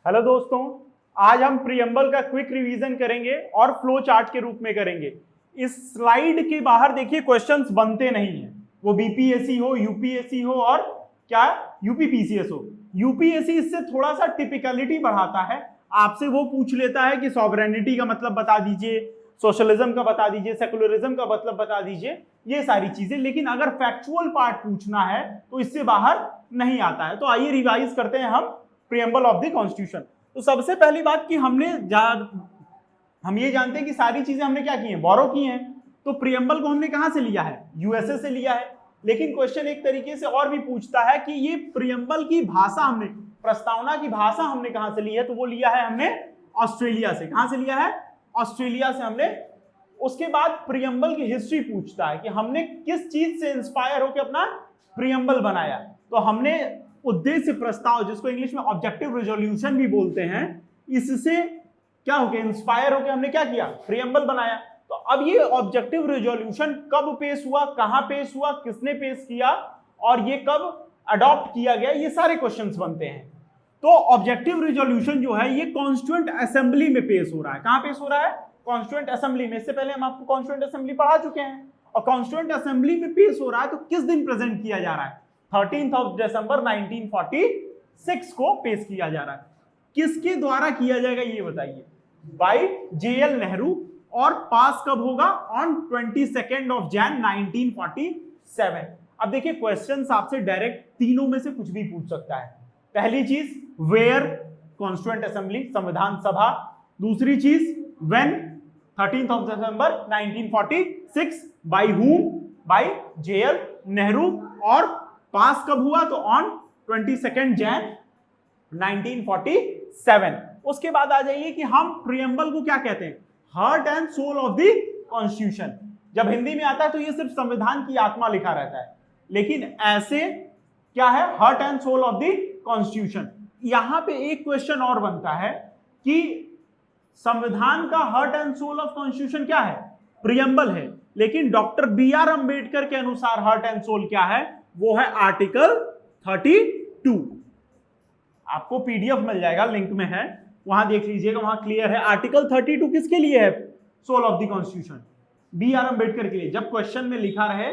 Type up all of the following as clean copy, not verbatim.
Hello दोस्तों, आज हम प्रीएम्बल का क्विक रिवीजन करेंगे और फ्लो चार्ट के रूप में करेंगे। इस स्लाइड के बाहर देखिए क्वेश्चंस बनते नहीं हैं, वो बीपीएससी हो, यूपीएससी हो और क्या यूपीपीसीएस हो। यूपीएससी इससे थोड़ा सा टिपिकलिटी बढ़ाता है, आपसे वो पूछ लेता है कि सॉवरेनिटी का मतलब बता दीजिए, सोशलिज्म का बता दीजिए, सेकुलरिज्म का मतलब बता दीजिए, ये सारी चीजें। लेकिन अगर फैक्चुअल पार्ट पूछना है तो इससे बाहर नहीं आता है। तो आइए रिवाइज करते हैं हम प्रीएम्बल ऑफ द कॉन्स्टिट्यूशन। तो सबसे पहली बात कि हम ये जानते हैं कि सारी चीजें हमने क्या की हैं, बोरो की हैं। तो प्रीएम्बल को हमने कहां से लिया है, यूएसए से लिया है। लेकिन क्वेश्चन एक तरीके से और भी पूछता है कि ये प्रीएम्बल की भाषा हमने, प्रस्तावना की भाषा हमने कहां से ली है, तो वो लिया है हमने ऑस्ट्रेलिया से। कहां से लिया है, ऑस्ट्रेलिया से हमने। उसके बाद प्रीएम्बल की हिस्ट्री पूछता है कि हमने किस चीज से इंस्पायर होकर अपना प्रीएम्बल बनाया। तो हमने उद्देश्य प्रस्ताव, जिसको इंग्लिश में ऑब्जेक्टिव रेजोल्यूशन भी बोलते हैं, इससे क्या हो गया, इंस्पायर होकर हमने क्या किया, प्रीएम्बल बनाया। तो अब ये ऑब्जेक्टिव रेजोल्यूशन कब पेश हुआ, कहां पेश हुआ, किसने पेश किया और ये कब अडॉप्ट किया गया, ये सारे क्वेश्चंस बनते हैं। तो ऑब्जेक्टिव रेजोल्यूशन जो है ये कॉन्स्टिट्यूएंट असेंबली में पेश हो रहा है। कहां पेश हो रहा है, कॉन्स्टिट्यूएंट असेंबली में। इससे पहले हम आपको कॉन्स्टिट्यूएंट असेंबली पढ़ा चुके हैं। और कॉन्स्टिट्यूएंट असेंबली में पेश हो रहा है तो किस दिन प्रेजेंट किया जा रहा है, 13 दिसंबर 1946 को पेश किया जा रहा है। किसके द्वारा किया जाएगा ये बताइए, बाय जेएल नेहरू। और पास कब होगा, ऑन 22 जैन 1947। अब देखिए क्वेश्चंस आपसे डायरेक्ट तीनों में से कुछ भी पूछ सकता है। पहली चीज वेयर, कॉन्स्टिट्यूएंट असेंबली, संविधान सभा। दूसरी चीज when, 13 December 1946, by whom, by JL Nehru. और पास कब हुआ, तो ऑन 22 जैन 1947। उसके बाद आ जाइए कि हम प्रीएम्बल को क्या कहते हैं, heart and soul of the constitution. जब हिंदी में आता है तो ये सिर्फ संविधान की आत्मा लिखा रहता है, लेकिन ऐसे क्या है, heart and soul of the constitution. यहां पे एक क्वेश्चन और बनता है कि संविधान का heart and soul of constitution क्या है, प्रीएम्बल है। लेकिन डॉक्टर बी.आर. अंबेडकर के अनुसार हार्ट एंड सोल क्या है, वो है आर्टिकल 32। आपको पीडीएफ मिल जाएगा, लिंक में है, वहां देख लीजिएगा, वहां क्लियर है। आर्टिकल 32 किसके लिए है, soul of the constitution, B R. Ambedkar के लिए। जब क्वेश्चन में लिखा रहे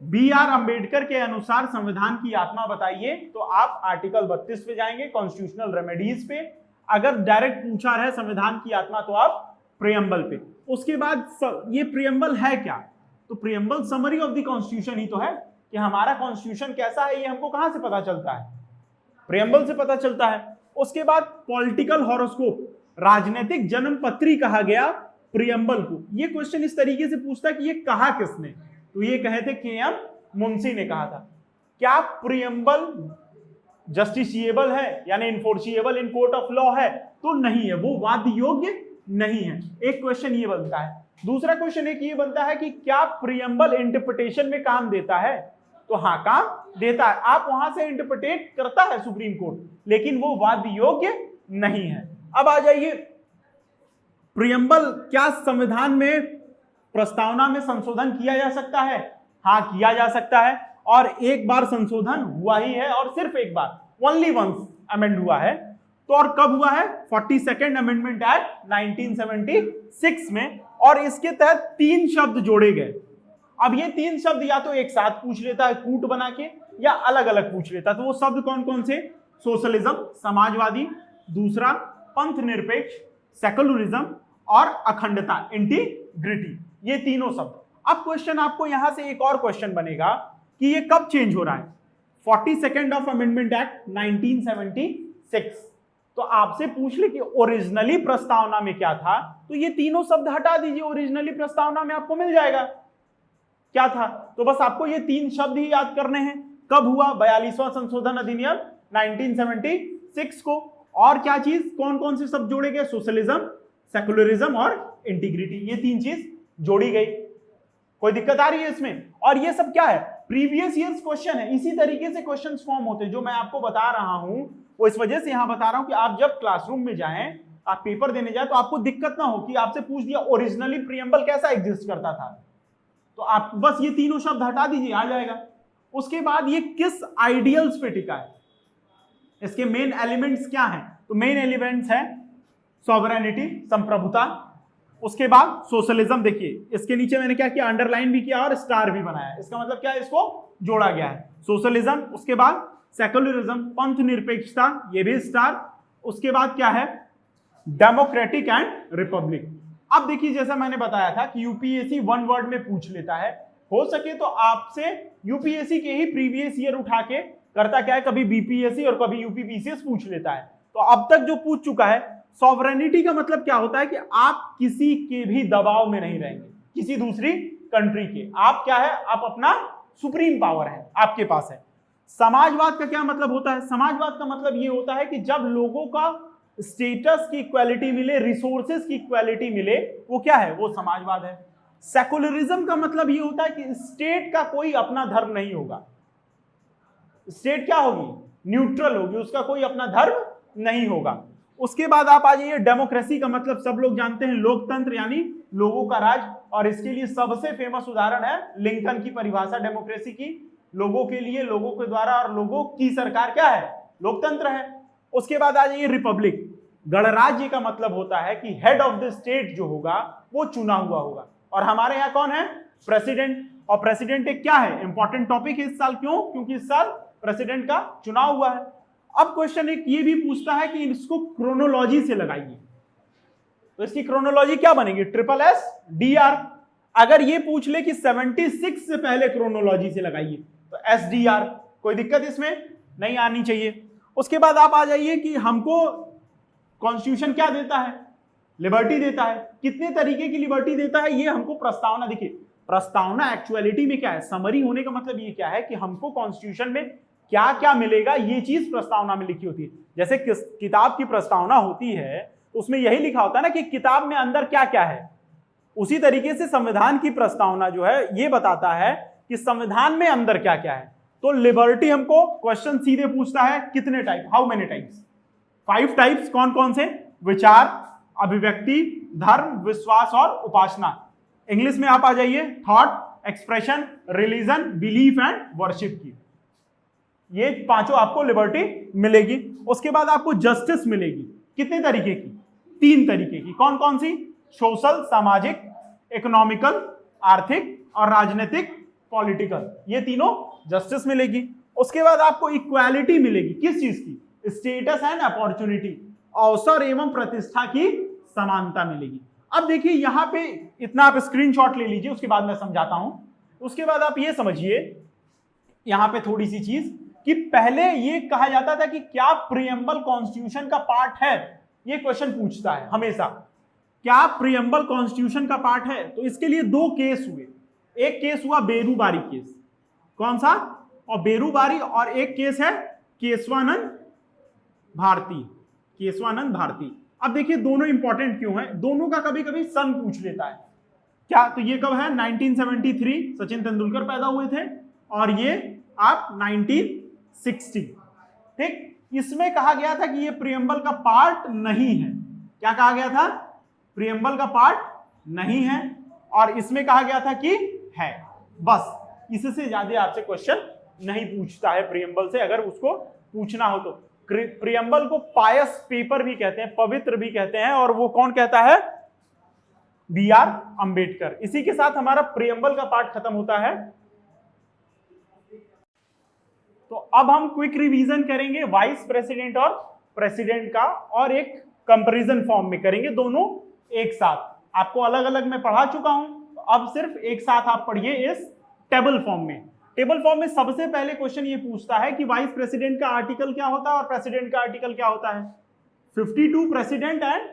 बी.आर. अंबेडकर के अनुसार संविधान की आत्मा बताइए, तो आप आर्टिकल 32 पे जाएंगे, कॉन्स्टिट्यूशनल रेमेडीज पे। अगर डायरेक्ट पूछा रहे संविधान की आत्मा, तो आप प्रीएम्बल पे। उसके बाद ये प्रीएम्बल है क्या, तो preamble summary of the constitution ही तो है कि हमारा कॉन्स्टिट्यूशन कैसा है, ये हमको कहां से पता चलता है, प्रीएम्बल से पता चलता है। उसके बाद पॉलिटिकल हॉरोस्कोप, राजनीतिक जन्मपत्री कहा गया प्रीएम्बल को। ये क्वेश्चन इस तरीके से पूछता है कि ये कहा किसने, तो ये कहे थे के.एम. मुंशी ने कहा था। क्या प्रीएम्बल जस्टिसिएबल है, यानी enforceable in court of law है, तो नहीं है, वो वाद योग्य नहीं है। एक क्वेश्चन ये बनता है। दूसरा क्वेश्चन एक ये बनता है कि क्या प्रीएम्बल इंटरप्रिटेशन में काम देता है, तो हाँ, काम देता है। आप वहां से इंटरप्रिटेट करता है सुप्रीम कोर्ट, लेकिन वो वाद योग्य नहीं है। अब आ जाइए, प्रीएम्बल क्या संविधान में, प्रस्तावना में संशोधन किया जा सकता है, हाँ किया जा सकता है। और एक बार संशोधन हुआ ही है, और सिर्फ एक बार, ओनली वंस अमेंड हुआ है। तो और कब हुआ है, 42nd अमेंडमेंट एक्ट 1976 में। और इसके तहत 3 शब्द जोड़े गए। अब ये 3 शब्द या तो एक साथ पूछ लेता है कूट बना के, या अलग अलग पूछ लेता है। तो वो शब्द कौन कौन से, सोशलिज्म, समाजवादी। दूसरा पंथ निरपेक्ष, सेकुलरिज्म। और अखंडता, इंटीग्रिटी, ये तीनों शब्द। अब क्वेश्चन आपको यहां से एक और क्वेश्चन बनेगा कि ये कब चेंज हो रहा है, 42nd ऑफ अमेंडमेंट एक्ट 1976। तो आपसे पूछ ले कि ओरिजिनली प्रस्तावना में क्या था, तो ये तीनों शब्द हटा दीजिए, ओरिजिनली प्रस्तावना में आपको मिल जाएगा क्या था। तो बस आपको ये 3 शब्द ही याद करने हैं। कब हुआ, 42वां संशोधन अधिनियम 1976 को। और क्या चीज, कौन कौन से शब्द जोड़े गए, सोशलिज्म, सेकुलरिज्म और इंटीग्रिटी, ये 3 चीज जोड़ी गई। कोई दिक्कत आ रही है इसमें। और ये सब क्या है, प्रीवियस ईयर्स क्वेश्चन है। इसी तरीके से क्वेश्चंस फॉर्म होते हैं। जो मैं आपको बता रहा हूं वो इस वजह से यहां बता रहा हूं कि आप जब क्लासरूम में जाएं, आप पेपर देने जाए, तो आपको दिक्कत ना हो कि आपसे पूछ दिया ओरिजिनली प्रीएम्बल कैसा एग्जिस्ट करता था। तो आप बस ये तीनों शब्द हटा दीजिए, आ जाएगा। उसके बाद ये किस आइडियल्स पे टिका है, इसके मेन एलिमेंट्स क्या हैं, तो मेन एलिमेंट्स है सॉवरेनिटी, संप्रभुता, उसके बाद सोशलिज्म। देखिए इसके नीचे मैंने क्या किया, अंडरलाइन भी किया और स्टार भी बनाया, इसका मतलब क्या है, इसको जोड़ा गया है, सोशलिज्म। उसके बाद सेकुलरिज्म, पंथ निरपेक्षता, ये भी स्टार। उसके बाद क्या है, डेमोक्रेटिक एंड रिपब्लिक। अब देखिए जैसा मैंने बताया था कि यूपीएससी वन वर्ड में पूछ लेता है, हो सके तो आपसे यूपीएससी के ही प्रीवियस ईयर उठा के करता क्या है, कभी बीपीएससी और कभी यूपीपीसीएस पूछ लेता है। तो अब तक जो पूछ चुका है, सॉवरेनिटी का मतलब क्या होता है कि आप किसी के भी दबाव में नहीं रहेंगे, किसी दूसरी कंट्री के। आप क्या है, आप अपना सुप्रीम पावर है, आपके पास है। समाजवाद का क्या मतलब होता है, समाजवाद का मतलब ये होता है कि जब लोगों का स्टेटस की इक्वालिटी मिले, रिसोर्सेज की इक्वालिटी मिले, वो क्या है, वो समाजवाद है। सेकुलरिज्म का मतलब ये होता है कि स्टेट का कोई अपना धर्म नहीं होगा, स्टेट क्या होगी, न्यूट्रल होगी, उसका कोई अपना धर्म नहीं होगा। उसके बाद आप आ जाइए, डेमोक्रेसी का मतलब सब लोग जानते हैं, लोकतंत्र यानी लोगों का राज, और इसके लिए सबसे फेमस उदाहरण है लिंकन की परिभाषा डेमोक्रेसी की, लोगों के लिए, लोगों के द्वारा और लोगों की सरकार क्या है, लोकतंत्र है। उसके बाद आ जाइए रिपब्लिक। गणराज्य का मतलब होता है कि हेड ऑफ द स्टेट जो होगा वो चुना हुआ होगा, और हमारे यहाँ कौन है, प्रेसिडेंट। और प्रेसिडेंट एक क्या है, इंपॉर्टेंट टॉपिक है इस साल, क्यों, क्योंकि इस साल प्रेसिडेंट का चुनाव हुआ है। अब क्वेश्चन एक ये भी पूछता है कि इसको क्रोनोलॉजी से लगाइए, तो इसकी क्रोनोलॉजी क्या बनेगी, SSDR। अगर ये पूछ ले कि 76 से पहले क्रोनोलॉजी से लगाइए तो SDR, कोई दिक्कत इसमें नहीं आनी चाहिए। उसके बाद आप आ जाइए कि हमको कॉन्स्टिट्यूशन क्या देता है, लिबर्टी देता है। कितने तरीके की लिबर्टी देता है, ये हमको प्रस्तावना, देखिए प्रस्तावना एक्चुअलिटी में क्या है, समरी होने का मतलब ये क्या है कि हमको कॉन्स्टिट्यूशन में क्या क्या मिलेगा, ये चीज प्रस्तावना में लिखी होती है। जैसे किताब की प्रस्तावना होती है तो उसमें यही लिखा होता है ना कि किताब में अंदर क्या क्या है, उसी तरीके से संविधान की प्रस्तावना जो है ये बताता है कि संविधान में अंदर क्या क्या है। तो लिबर्टी हमको क्वेश्चन सीधे पूछता है, कितने type, how many types, 5 types. कौन कौन से, विचार, अभिव्यक्ति, धर्म, विश्वास और उपासना। इंग्लिश में आप आ जाइए, thought, expression, religion, belief and worship की। ये पांचों आपको लिबर्टी मिलेगी। उसके बाद आपको जस्टिस मिलेगी, कितने तरीके की, 3 तरीके की। कौन कौन सी, सोशल, सामाजिक, इकोनॉमिकल, आर्थिक, और राजनीतिक, पॉलिटिकल, ये तीनों जस्टिस मिलेगी। उसके बाद आपको इक्वालिटी मिलेगी, किस चीज की, स्टेटस एंड अपॉर्चुनिटी, अवसर एवं प्रतिष्ठा की समानता मिलेगी। अब देखिए यहां पे इतना आप स्क्रीनशॉट ले लीजिए, उसके बाद मैं समझाता हूं। उसके बाद आप ये समझिए यहां पे थोड़ी सी चीज कि पहले ये कहा जाता था कि क्या प्रीएम्बल कॉन्स्टिट्यूशन का पार्ट है, ये क्वेश्चन पूछता है हमेशा, क्या प्रीएम्बल कॉन्स्टिट्यूशन का पार्ट है। तो इसके लिए 2 केस हुए, एक केस हुआ बेरूबारी केस, कौन सा, और बेरूबारी, और एक केस है केशवानंद भारती, केशवानंद भारती। अब देखिए दोनों इंपॉर्टेंट क्यों हैं, दोनों का कभी कभी सन पूछ लेता है क्या। तो ये कब है, 1973 सचिन तेंदुलकर पैदा हुए थे, और ये आप 1960, ठीक। इसमें कहा गया था कि ये प्रीएम्बल का पार्ट नहीं है, क्या कहा गया था, प्रीएम्बल का पार्ट नहीं है, और इसमें कहा गया था कि है। बस इससे ज्यादा आपसे क्वेश्चन नहीं पूछता है प्रीएम्बल से, अगर उसको पूछना हो तो। प्रीएम्बल को पायस पेपर भी कहते हैं, पवित्र भी कहते हैं, और वो कौन कहता है, BR अंबेडकर। इसी के साथ हमारा प्रीएम्बल का पार्ट खत्म होता है। तो अब हम क्विक रिवीजन करेंगे वाइस प्रेसिडेंट और प्रेसिडेंट का, और एक कंपैरिजन फॉर्म में करेंगे, दोनों एक साथ। आपको अलग अलग मैं पढ़ा चुका हूं, तो अब सिर्फ एक साथ आप पढ़िए इस टेबल फॉर्म में। टेबल फॉर्म में सबसे पहले क्वेश्चन ये पूछता है कि वाइस प्रेसिडेंट का आर्टिकल क्या होता है और प्रेसिडेंट का आर्टिकल क्या होता है। 52 प्रेसिडेंट एंड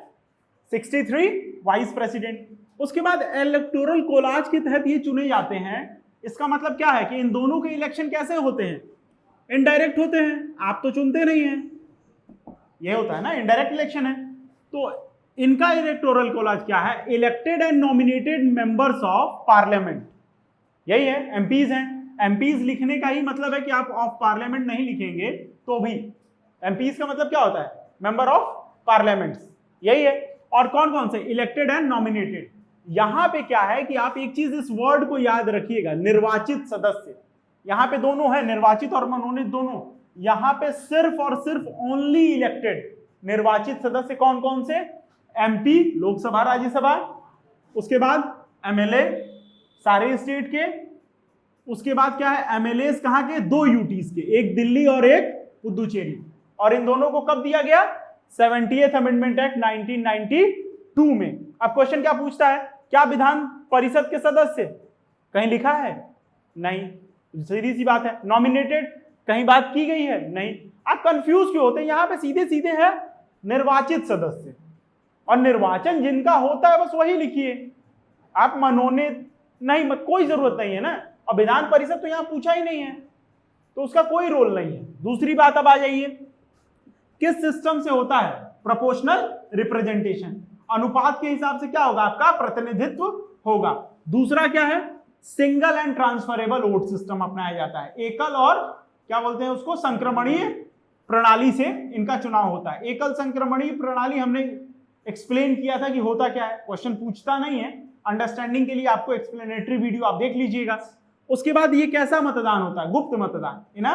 63 वाइस प्रेसिडेंट। उसके बाद इलेक्टोरल कोलाज के तहत ये चुने जाते हैं। इसका मतलब क्या है कि इन दोनों के इलेक्शन कैसे होते हैं, इनडायरेक्ट होते हैं, आप तो चुनते नहीं हैं, ये होता है ना, इनडायरेक्ट इलेक्शन है। तो इनका इलेक्टोरल कोलाज क्या है, elected and nominated members of parliament, यही है, एमपीज हैं। एमपीज लिखने का ही मतलब है कि आप ऑफ पार्लियामेंट नहीं लिखेंगे तो भी, एमपीज का मतलब क्या होता है, मेंबर ऑफ पार्लियामेंट्स, यही है। और कौन कौन से, इलेक्टेड एंड नॉमिनेटेड। यहां पे क्या है कि आप एक चीज इस वर्ड को याद रखिएगा, निर्वाचित सदस्य। यहां पे दोनों है, निर्वाचित और मनोनीत दोनों। यहां पे सिर्फ और सिर्फ ओनली इलेक्टेड, निर्वाचित सदस्य कौन कौन से? एमपी लोकसभा राज्यसभा, उसके बाद एमएलए सारे स्टेट के, उसके बाद क्या है एमएलए कहां के? 2 यूटीज के, एक दिल्ली और एक पुदुचेरी, और इन दोनों को कब दिया गया? 70th अमेंडमेंट एक्ट 1992 में। अब क्वेश्चन क्या पूछता है? क्या विधान परिषद के सदस्य? कहीं लिखा है? नहीं। सीधी सी बात है। नॉमिनेटेड कहीं बात की गई है? नहीं। आप कंफ्यूज क्यों होते हैं? यहां पे सीधे सीधे है निर्वाचित सदस्य, और निर्वाचन जिनका होता है बस वही लिखिए, आप मनोनीत नहीं, मत कोई जरूरत नहीं है ना। और विधान परिषद तो यहां पूछा ही नहीं है, तो उसका कोई रोल नहीं है। दूसरी बात अब आ जाइए, किस सिस्टम से होता है? प्रोपोर्शनल रिप्रेजेंटेशन, अनुपात के हिसाब से क्या होगा? आपका प्रतिनिधित्व होगा। दूसरा क्या है? Single and transferable vote system अपनाया जाता है। एकल और क्या बोलते हैं उसको? संक्रमणीय प्रणाली से इनका चुनाव होता है। एकल संक्रमणीय प्रणाली हमने एक्सप्लेन किया था कि होता क्या है, क्वेश्चन पूछता नहीं है, अंडरस्टैंडिंग के लिए आपको एक्सप्लेनेटरी वीडियो आप देख लीजिएगा। उसके बाद ये कैसा मतदान होता है? गुप्त मतदान, इन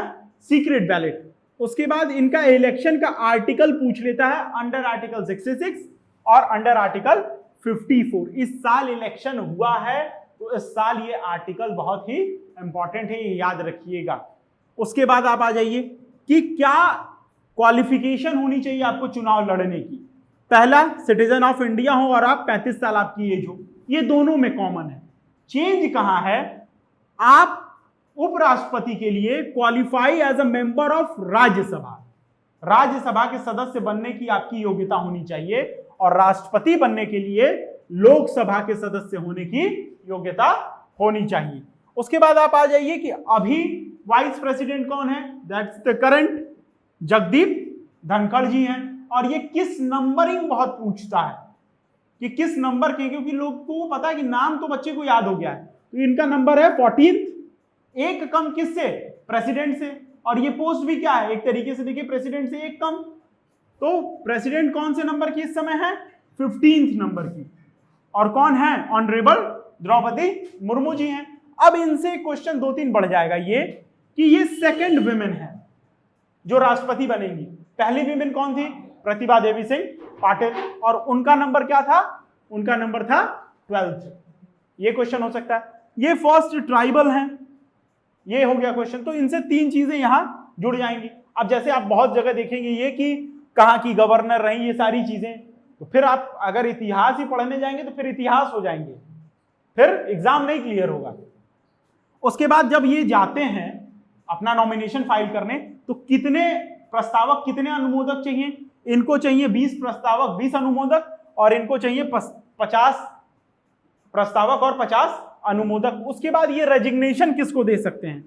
सीक्रेट बैलेट। उसके बाद इनका इलेक्शन का आर्टिकल पूछ लेता है अंडर आर्टिकल 66 और अंडर आर्टिकल 54। इस साल इलेक्शन हुआ है, तो इस साल ये आर्टिकल बहुत ही इंपॉर्टेंट है, ये याद रखिएगा। उसके बाद आप आ जाइए कि क्या क्वालिफिकेशन होनी चाहिए आपको चुनाव लड़ने की। पहला, सिटीजन ऑफ इंडिया हो और आप 35 साल आपकी एज हो, ये दोनों में कॉमन है। चेंज कहां है? आप उपराष्ट्रपति के लिए qualify as a member of Rajya Sabha, Rajya Sabha के सदस्य बनने की आपकी योग्यता होनी चाहिए, और राष्ट्रपति बनने के लिए लोकसभा के सदस्य होने की योग्यता होनी चाहिए। उसके बाद आप आ जाइए कि अभी वाइस प्रेसिडेंट कौन है? That's the current Jagdeep Dhankhar ji हैं। और ये किस नंबरिंग बहुत पूछता है कि किस नंबर के, क्योंकि लोग को पता है कि नाम तो बच्चे को याद हो गया है, तो इनका नंबर है 14, एक कम किससे? प्रेसिडेंट से। और ये पोस्ट भी क्या है? एक तरीके से देखिए प्रेसिडेंट से एक कम, तो प्रेसिडेंट कौन से नंबर की इस समय है? 15th नंबर की। और कौन है? ऑनरेबल द्रौपदी मुर्मू जी हैं। अब इनसे क्वेश्चन 2-3 बढ़ जाएगा, ये कि ये सेकंड विमेन है जो राष्ट्रपति बनेंगी। पहली विमेन कौन थी? प्रतिभा देवी सिंह पाटिल, और उनका नंबर क्या था? उनका नंबर था 12th। ये क्वेश्चन हो सकता है। ये फर्स्ट ट्राइबल हैं, ये हो गया क्वेश्चन। तो इनसे 3 चीजें यहां जुड़ जाएंगी। अब जैसे आप बहुत जगह देखेंगे ये कि कहां की गवर्नर रही, ये सारी चीजें, तो फिर आप अगर इतिहास ही पढ़ने जाएंगे तो फिर इतिहास हो जाएंगे, फिर एग्जाम नहीं क्लियर होगा। उसके बाद जब ये जाते हैं अपना नॉमिनेशन फाइल करने, तो कितने प्रस्तावक, कितने अनुमोदक चाहिए? इनको चाहिए 20 प्रस्तावक, 20 अनुमोदक, और इनको चाहिए 50 प्रस्तावक और 50 अनुमोदक। उसके बाद ये रेजिग्नेशन किसको दे सकते हैं?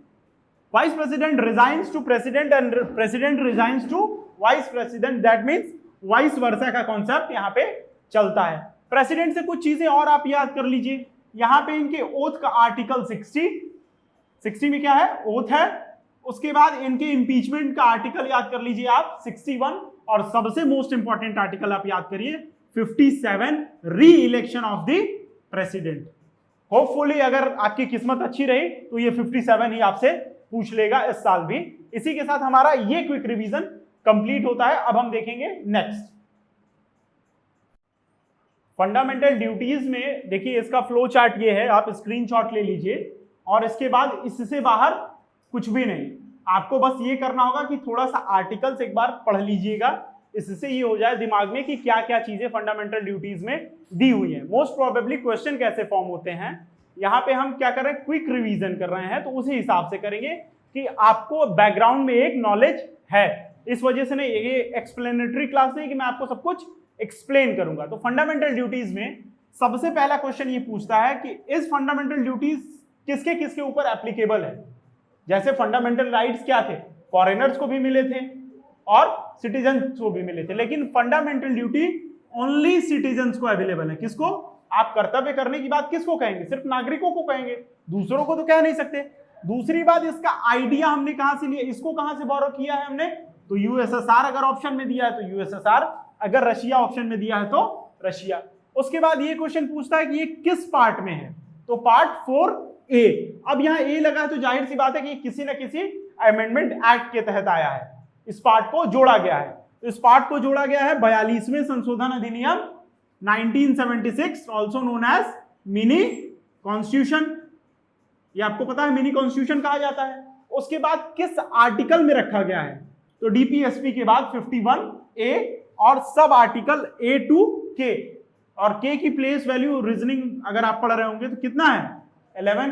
Vice president resigns to president and president resigns to vice president. That means vice versa का कॉन्सेप्ट यहां पे चलता है। प्रेसिडेंट से कुछ चीजें और आप याद कर लीजिए। यहां पे इनके ओथ का आर्टिकल 60 में क्या है? ओथ है। उसके बाद इनके इंपीचमेंट का आर्टिकल याद कर लीजिए आप 61, और सबसे मोस्ट इंपॉर्टेंट आर्टिकल आप याद करिए 57, री election of the president. Hopefully अगर आपकी किस्मत अच्छी रही तो ये 57 ही आपसे पूछ लेगा इस साल भी। इसी के साथ हमारा ये क्विक रिवीजन कंप्लीट होता है। अब हम देखेंगे नेक्स्ट फंडामेंटल ड्यूटीज में। देखिए इसका फ्लो चार्ट ये है, आप स्क्रीनशॉट ले लीजिए, और इसके बाद इससे बाहर कुछ भी नहीं। आपको बस ये करना होगा कि थोड़ा सा आर्टिकल्स एक बार पढ़ लीजिएगा, इससे ये हो जाए दिमाग में कि क्या क्या चीजें फंडामेंटल ड्यूटीज में दी हुई है। मोस्ट प्रोबेबली क्वेश्चन कैसे फॉर्म होते हैं, यहाँ पे हम क्या कर रहे हैं? क्विक रिवीजन कर रहे हैं, तो उसी हिसाब से करेंगे कि आपको बैकग्राउंड में एक नॉलेज है। इस वजह से नहीं, ये एक्सप्लेनेटरी क्लास नहीं कि मैं आपको सब कुछ एक्सप्लेन करूंगा। तो फंडामेंटल ड्यूटीज में सबसे पहला क्वेश्चन ये पूछता है कि इस फंडामेंटल ड्यूटीज किसके किसके ऊपर एप्लीकेबल है। जैसे फंडामेंटल राइट्स क्या थे? फॉरेनर्स को भी मिले थे और सिटीजन्स को भी मिले थे, लेकिन फंडामेंटल ड्यूटी ओनली सिटीजन्स को अवेलेबल है। किसको? आप कर्तव्य करने की बात किसको कहेंगे? सिर्फ नागरिकों को कहेंगे, दूसरों को तो कह नहीं सकते। दूसरी बात, इसका आइडिया हमने कहां से लिया? इसको कहां से बोरो किया है हमने? तो यूएसएसआर अगर ऑप्शन में दिया है तो यूएसएसआर, अगर रशिया ऑप्शन में दिया है तो रशिया। उसके बाद ये क्वेश्चन पूछता है कि ये किस पार्ट में है? तो पार्ट 4A। अब यहां ए लगा है तो जाहिर सी बात है कि किसी न किसी अमेंडमेंट एक्ट के तहत आया है, इस पार्ट को जोड़ा गया है। इस पार्ट को जोड़ा गया है 42वें संशोधन अधिनियम 1976, also known as mini constitution. ये आपको पता है मिनी कॉन्स्टिट्यूशन कहा जाता है। उसके बाद किस आर्टिकल में रखा गया है, तो डीपीएसपी के बाद 51A और sub article A to K, और K की प्लेस वैल्यू रीजनिंग अगर आप पढ़ रहे होंगे तो कितना है 11,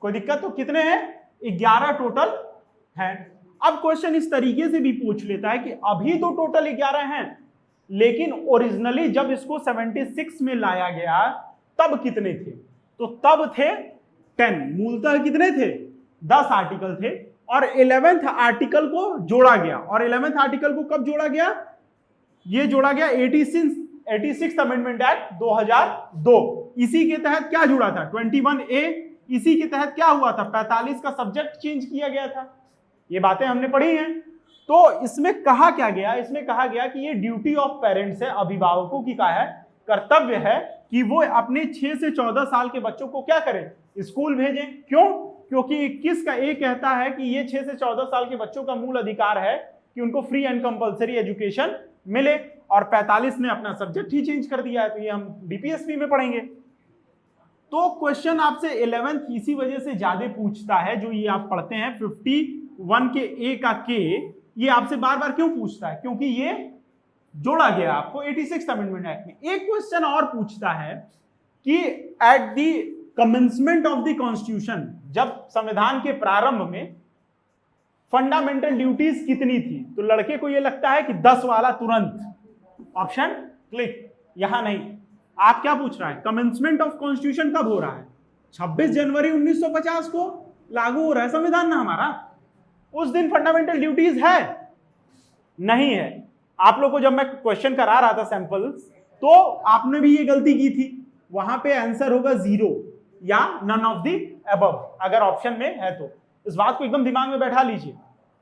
कोई दिक्कत, तो कितने हैं 11 टोटल है। अब क्वेश्चन इस तरीके से भी पूछ लेता है कि अभी तो टोटल 11 हैं, लेकिन ओरिजिनली जब इसको 76 में लाया गया तब कितने थे, तो तब थे 10, मूलतः कितने थे 10 आर्टिकल थे, और 11th आर्टिकल को जोड़ा गया। और 11th आर्टिकल को कब जोड़ा गया, ये जोड़ा गया 86 अमेंडमेंट एक्ट 2002। इसी के तहत क्या जुड़ा था 21A, इसी के तहत क्या हुआ था 45 का सब्जेक्ट चेंज किया गया था। ये बातें हमने पढ़ी हैं। तो इसमें कहा क्या गया, इसमें कहा गया कि ये ड्यूटी ऑफ पेरेंट्स है, अभिभावकों की का है, कर्तव्य है कि वो अपने 6 से 14 साल के बच्चों को क्या करें, स्कूल भेजें। क्यों, क्योंकि 21 का ए कहता है कि ये 6 से 14 साल के बच्चों का मूल अधिकार है कि उनको फ्री एंड कंपलसरी एजुकेशन मिले, और 45 ने अपना सब्जेक्ट ही चेंज कर दिया है। तो ये हम डीपीएसपी में पढ़ेंगे। तो क्वेश्चन आपसे 11th इसी वजह से ज्यादा पूछता है, जो ये आप पढ़ते हैं 51 के ए का के, ये आपसे बार बार क्यों पूछता है, क्योंकि ये जोड़ा गया आपको 86 अमेंडमेंट एक्ट में। एक क्वेश्चन और पूछता है कि at the commencement of the constitution, जब संविधान के प्रारंभ में फंडामेंटल ड्यूटीज कितनी थी, तो लड़के को ये लगता है कि 10 वाला तुरंत ऑप्शन क्लिक, यहां नहीं। आप क्या पूछ रहा है, कमेंसमेंट ऑफ कॉन्स्टिट्यूशन कब हो रहा है, 26 जनवरी 1950 को लागू हो रहा है संविधान ना हमारा, उस दिन फंडामेंटल ड्यूटीज है नहीं है। आप लोग को जब मैं क्वेश्चन करा रहा था सैंपल्स, तो आपने भी ये गलती की थी, वहां पे आंसर होगा 0 या नन ऑफ द अबव, अगर ऑप्शन में है तो। इस बात को एकदम दिमाग में बैठा लीजिए।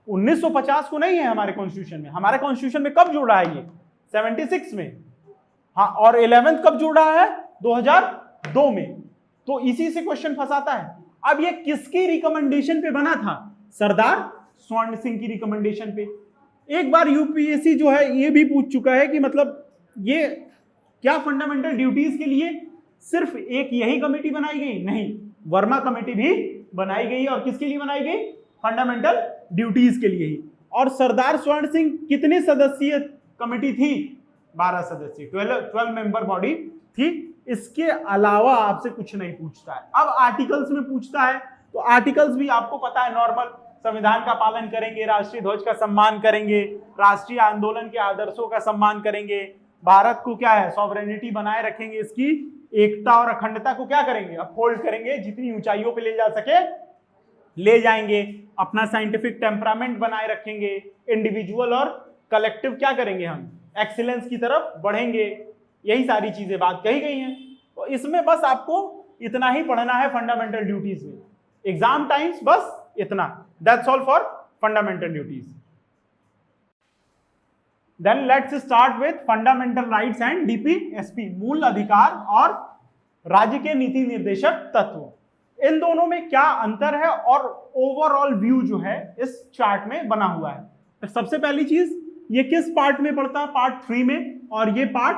1950 को नहीं है हमारे कॉन्स्टिट्यूशन में, हमारे कॉन्स्टिट्यूशन में कब जोड़ा है ये 76 में, हाँ, और 11th कब जोड़ा है 2002 में। तो इसी से क्वेश्चन फंसाता है। अब ये किसकी रिकमेंडेशन पे बना था, सरदार स्वर्ण सिंह की रिकमेंडेशन पे। एक बार यूपीएससी जो है ये भी पूछ चुका है कि मतलब ये क्या फंडामेंटल ड्यूटीज के लिए सिर्फ एक यही कमेटी बनाई गई, नहीं, वर्मा कमेटी भी बनाई गई, और किसके लिए बनाई गई, फंडामेंटल ड्यूटीज के लिए ही। और सरदार स्वर्ण सिंह कितने सदस्यीय कमेटी थी, 12 सदस्यीय, 12 मेंबर बॉडी थी। इसके अलावा आपसे कुछ नहीं पूछता है। अब आर्टिकल्स में पूछता है, तो आर्टिकल्स भी आपको पता है नॉर्मल, संविधान का पालन करेंगे, राष्ट्रीय ध्वज का सम्मान करेंगे, राष्ट्रीय आंदोलन के आदर्शों का सम्मान करेंगे, भारत को क्या है सॉवरेनिटी बनाए रखेंगे, इसकी एकता और अखंडता को क्या करेंगे, अपहोल्ड करेंगे, जितनी ऊंचाइयों पे ले जा सके ले जाएंगे, अपना साइंटिफिक टेम्परामेंट बनाए रखेंगे, इंडिविजुअल और कलेक्टिव क्या करेंगे, हम एक्सीलेंस की तरफ बढ़ेंगे। यही सारी चीजें बात कही गई हैं। तो इसमें बस आपको इतना ही पढ़ना है फंडामेंटल ड्यूटीज में, एग्जाम टाइम्स बस इतना, that's all for fundamental duties. Then let's start with fundamental rights and DPSP, मूल अधिकार और राज्य के नीति निर्देशक तत्व। इन दोनों में क्या अंतर है और ओवरऑल व्यू जो है इस चार्ट में बना हुआ है। तो सबसे पहली चीज, ये किस पार्ट में पड़ता है, पार्ट 3 में, और ये पार्ट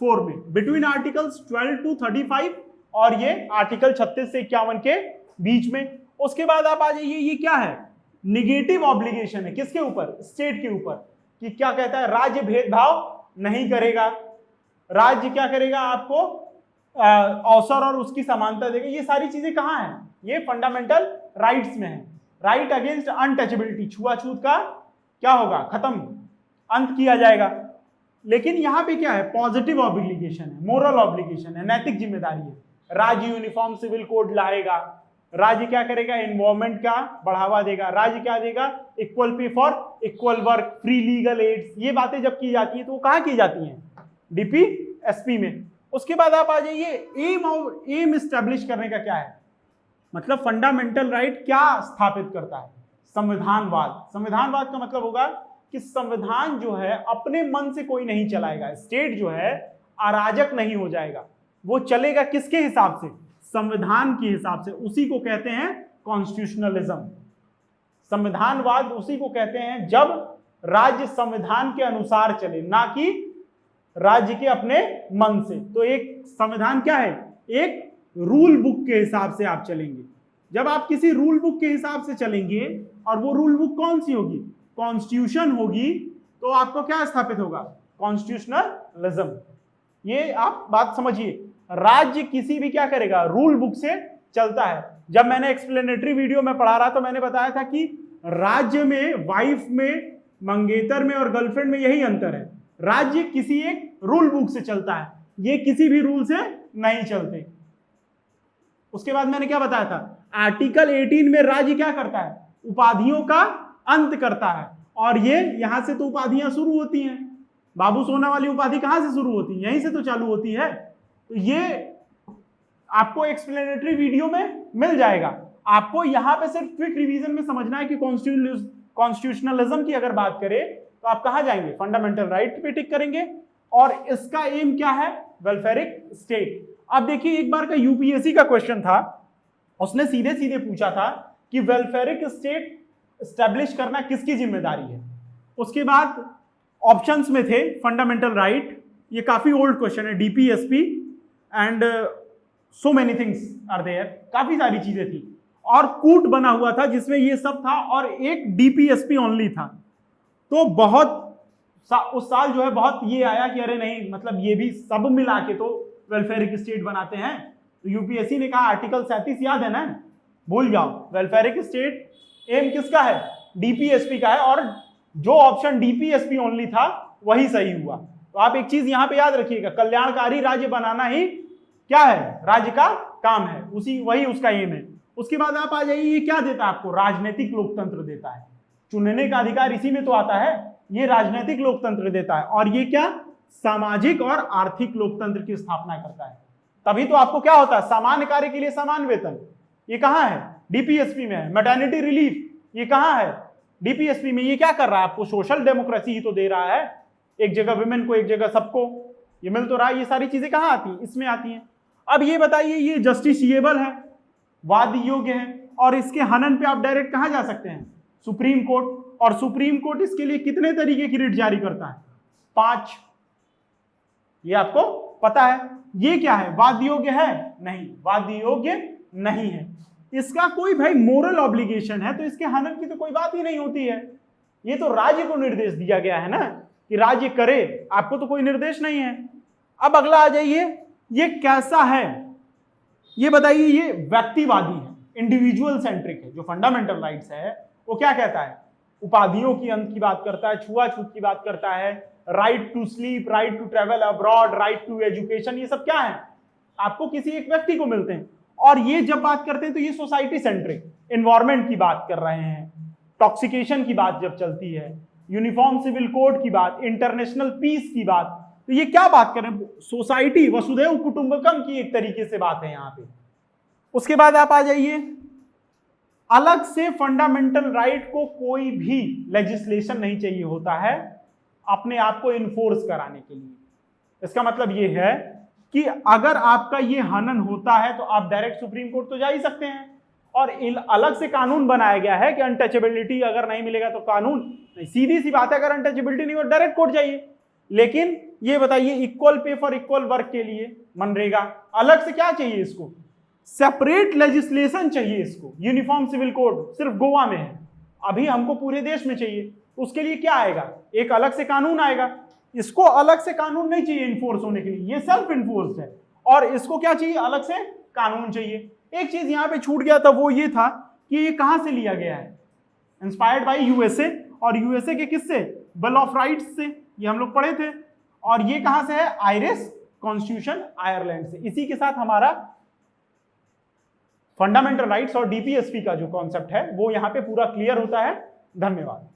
4 में, बिटवीन आर्टिकल्स 12 to 35, और ये आर्टिकल 36 से 51 के बीच में। उसके बाद आप आ जाइए, ये क्या है, निगेटिव ऑब्लिगेशन है, किसके ऊपर, स्टेट के ऊपर, कि क्या कहता है, राज्य भेदभाव नहीं करेगा, राज्य क्या करेगा, आपको अवसर और उसकी समानता देगा। ये सारी चीजें कहां हैं, ये फंडामेंटल राइट्स में है। राइट अगेंस्ट अनटचेबिलिटी, छुआछूत का क्या होगा, खत्म, अंत किया जाएगा। लेकिन यहां पे क्या है, पॉजिटिव ऑब्लिगेशन है, मोरल ऑब्लिगेशन है, नैतिक जिम्मेदारी है। राज्य यूनिफॉर्म सिविल कोड लाएगा, राज्य क्या करेगा, एनवायरमेंट का बढ़ावा देगा, राज्य क्या देगा, equal pay for equal work, free legal aids. ये बातें जब की जाती है तो वो कहां की जाती हैं, डीपीएसपी में। उसके बाद आप आ जाइए, एम एस्टेब्लिश करने का क्या है, मतलब फंडामेंटल राइट क्या स्थापित करता है, संविधानवाद। संविधानवाद का मतलब होगा कि संविधान जो है अपने मन से कोई नहीं चलाएगा, स्टेट जो है अराजक नहीं हो जाएगा, वो चलेगा किसके हिसाब से, संविधान के हिसाब से। उसी को कहते हैं कॉन्स्टिट्यूशनलिज्म। संविधानवाद उसी को कहते हैं जब राज्य संविधान के अनुसार चले, ना कि राज्य के अपने मन से। तो एक संविधान क्या है, एक रूल बुक के हिसाब से आप चलेंगे। जब आप किसी रूल बुक के हिसाब से चलेंगे, और वो रूल बुक कौन सी होगी, कॉन्स्टिट्यूशन होगी, तो आपको क्या स्थापित होगा, कॉन्स्टिट्यूशनलिज्म। ये आप बात समझिए, राज्य किसी भी क्या करेगा, रूल बुक से चलता है। जब मैंने एक्सप्लेनेटरी वीडियो में पढ़ा रहा तो मैंने बताया था कि राज्य में, वाइफ में, मंगेतर में और गर्लफ्रेंड में यही अंतर है, राज्य किसी एक रूल बुक से चलता है, ये किसी भी रूल से नहीं चलते। उसके बाद मैंने क्या बताया था, आर्टिकल 18 में राज्य क्या करता है, उपाधियों का अंत करता है, और ये यहां से तो उपाधियां शुरू होती हैं। बाबू सोना वाली उपाधि कहां से शुरू होती है, यहीं से तो चालू होती है। तो ये आपको एक्सप्लेनेटरी वीडियो में मिल जाएगा। आपको यहां पे सिर्फ क्विक रिवीजन में समझना है कि कॉन्स्टिट्यूशनलिज्म की अगर बात करें तो आप कहां जाएंगे, फंडामेंटल राइट पे टिक करेंगे, और इसका एम क्या है, वेलफेरिक स्टेट। अब देखिए, एक बार का यूपीएससी का क्वेश्चन था, उसने सीधे सीधे पूछा था कि वेलफेरिक स्टेट एस्टेब्लिश करना किसकी जिम्मेदारी है। उसके बाद ऑप्शंस में थे फंडामेंटल राइट, ये काफी ओल्ड क्वेश्चन है, DPSP and so many things are there, काफी सारी चीजें थी, और कूट बना हुआ था जिसमें ये सब था, और एक डीपीएसपी ओनली था। तो बहुत उस साल जो है बहुत ये आया कि अरे नहीं, मतलब ये भी सब मिला के तो वेलफेरिक स्टेट बनाते हैं। तो यूपीएससी ने कहा आर्टिकल 37 याद है ना, भूल जाओ, वेलफेरिक स्टेट एम किसका है, डीपीएसपी का है, और जो ऑप्शन डीपीएसपी ओनली था वही सही हुआ। तो आप एक चीज यहां पे याद रखिएगा, कल्याणकारी राज्य बनाना ही क्या है, राज्य का काम है, वही उसका एम है। उसके बाद आप आ जाइए, ये क्या देता है आपको, राजनीतिक लोकतंत्र देता है, चुनने का अधिकार इसी में तो आता है, ये राजनीतिक लोकतंत्र देता है। और ये क्या, सामाजिक और आर्थिक लोकतंत्र की स्थापना करता है। तभी तो आपको क्या होता है, सामान्य कार्य के लिए समान वेतन, ये कहां है, डीपीएसपी में है। मैटरनिटी रिलीफ, ये कहां है, डीपीएसपी में। ये क्या कर रहा है, आपको सोशल डेमोक्रेसी ही तो दे रहा है, एक जगह विमेन को, एक जगह सबको, ये मिल तो रहा है। ये सारी चीजें कहां आती हैं, इसमें आती हैं। अब ये बताइए, ये जस्टिसिएबल है, वाद योग्य है, और इसके हनन पे आप डायरेक्ट कहां जा सकते हैं, सुप्रीम कोर्ट। और सुप्रीम कोर्ट इसके लिए कितने तरीके की रिट जारी करता है, 5। ये आपको पता है। ये क्या है, वाद योग्य है, नहीं, वाद योग्य नहीं है। इसका कोई भाई मोरल ऑब्लिगेशन है, तो इसके हनन की तो कोई बात ही नहीं होती है। ये तो राज्य को निर्देश दिया गया है ना कि राज्य करे, आपको तो कोई निर्देश नहीं है। अब अगला आ जाइए, ये कैसा है, ये बताइए। ये व्यक्तिवादी है, इंडिविजुअल सेंट्रिक है। जो फंडामेंटल राइट्स है वो क्या कहता है, उपाधियों की अंत की बात करता है, छुआछूत की बात करता है, right to sleep, right to travel abroad, right to education, ये सब क्या है, आपको किसी एक व्यक्ति को मिलते हैं। और ये जब बात करते हैं तो ये सोसाइटी सेंट्रिक, एनवायरमेंट की बात कर रहे हैं, टॉक्सिकेशन की बात जब चलती है, यूनिफॉर्म सिविल कोड की बात, इंटरनेशनल पीस की बात, तो ये क्या बात कर रहे हैं, सोसाइटी, वसुधैव कुटुंबकम की एक तरीके से बात है यहां पे। उसके बाद आप आ जाइए, अलग से फंडामेंटल राइट को कोई भी लेजिस्लेशन नहीं चाहिए होता है अपने आप को इन्फोर्स कराने के लिए। इसका मतलब ये है कि अगर आपका ये हनन होता है तो आप डायरेक्ट सुप्रीम कोर्ट तो जा ही सकते हैं। और अलग से कानून बनाया गया है कि अनटचेबिलिटी अगर नहीं मिलेगा तो कानून नहीं, सीधी सी बात है, अगर अनटचेबिलिटी नहीं हो डायरेक्ट कोर्ट जाइए। लेकिन ये बताइए, equal pay for equal work के लिए मनरेगा, अलग से क्या चाहिए इसको, सेपरेट लेजिस्लेशन चाहिए इसको। यूनिफॉर्म सिविल कोड सिर्फ गोवा में है, अभी हमको पूरे देश में चाहिए, तो उसके लिए क्या आएगा, एक अलग से कानून आएगा। इसको अलग से कानून नहीं चाहिए इन्फोर्स होने के लिए, ये सेल्फ इन्फोर्स्ड है। और इसको क्या चाहिए, अलग से कानून चाहिए। एक चीज यहां पे छूट गया था, वो ये था कि ये कहां से लिया गया है, इंस्पायर्ड बाय यूएसए। और यूएसए के किससे, बिल ऑफ राइट्स से, ये हम लोग पढ़े थे। और ये कहां से है, आयरिश कॉन्स्टिट्यूशन आयरलैंड से। इसी के साथ हमारा फंडामेंटल राइट्स और डीपीएसपी का जो कॉन्सेप्ट है वो यहां पे पूरा क्लियर होता है। धन्यवाद।